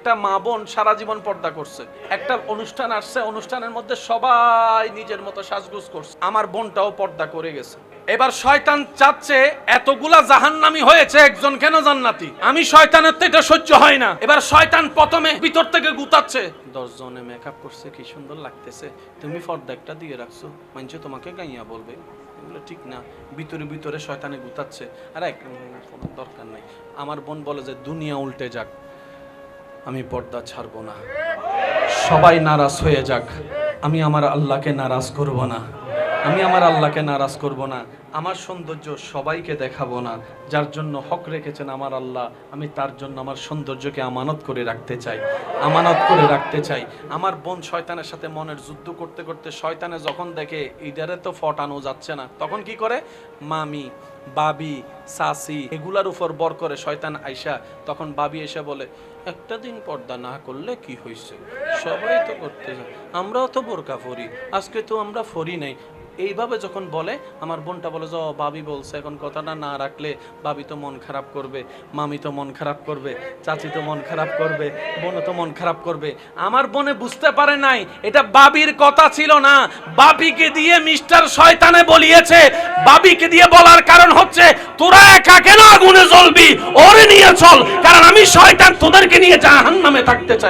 একটা মা বোন সারা জীবন পর্দা করছে, একটা অনুষ্ঠান আসছে, অনুষ্ঠানের মধ্যে সবাই নিজের মতো সাজগোজ করছে, আমার বোনটাও পর্দা করে গেছে। এবার শয়তান চাচ্ছে এতগুলা জাহান্নামী হয়েছে, একজন কেন জান্নাতি? আমি শয়তানের তো এটা সহ্য হয় না। এবার শয়তান প্রথমে ভিতর থেকে গুতাচ্ছে, 10 জনে মেকআপ করছে, কি সুন্দর লাগতেছে, তুমি পর্দা একটা দিয়ে রাখছো, মানুষ তোমাকে গাইয়া বলবে, এগুলো ঠিক না। ভিতরে ভিতরে শয়তানে গুতাচ্ছে, আরে কোনো দরকার নাই। আমার বোন বলে যে দুনিয়া উল্টে যাক, আমি পর্দা ছাড়বো না, সবাই নারাজ হয়ে যাক, আমি আমার আল্লাহকে নারাজ করব না, আমি আমার আল্লাহকে নারাজ করব না, আমার সৌন্দর্য সবাইকে দেখাবো না। যার জন্য হক রেখেছেন আমার আল্লাহ, আমি তার জন্য আমার সৌন্দর্যকে আমানত করে রাখতে চাই, আমানত করে রাখতে চাই। আমার বোন শয়তানের সাথে মনের যুদ্ধ করতে করতে শয়তানে যখন দেখে ইদারে তো ফটানো যাচ্ছে না, তখন কি করে, মামি, বাবি, সাসি এগুলার উপর বর করে শয়তান আইসা। তখন বাবি এসে বলে, একটা দিন পর্দা না করলে কি হয়েছে, সবাই তো করতে যায়, আমরাও তো বোরকা পরি, আজকে তো আমরা পরি নাই। এইভাবে যখন বলে, আমার বোনটা বলে যে বাবি বলছে, এখন কথাটা না রাখলে বাবি তো মন খারাপ করবে, মামি তো মন খারাপ করবে, চাচি তো মন খারাপ করবে, বোন তো মন খারাপ করবে। আমার বোনে বুঝতে পারে নাই এটা বাবির কথা ছিল না, বাবিকে দিয়ে মিস্টার শয়তানে বলিয়েছে। বাবিকে দিয়ে বলার কারণ হচ্ছে, তোরা একা কেন আগুনে জ্বলবি, ওরে নিয়ে চল, কারণ আমি শয়তান তোদেরকে নিয়ে জাহান্নামে থাকতে চাই।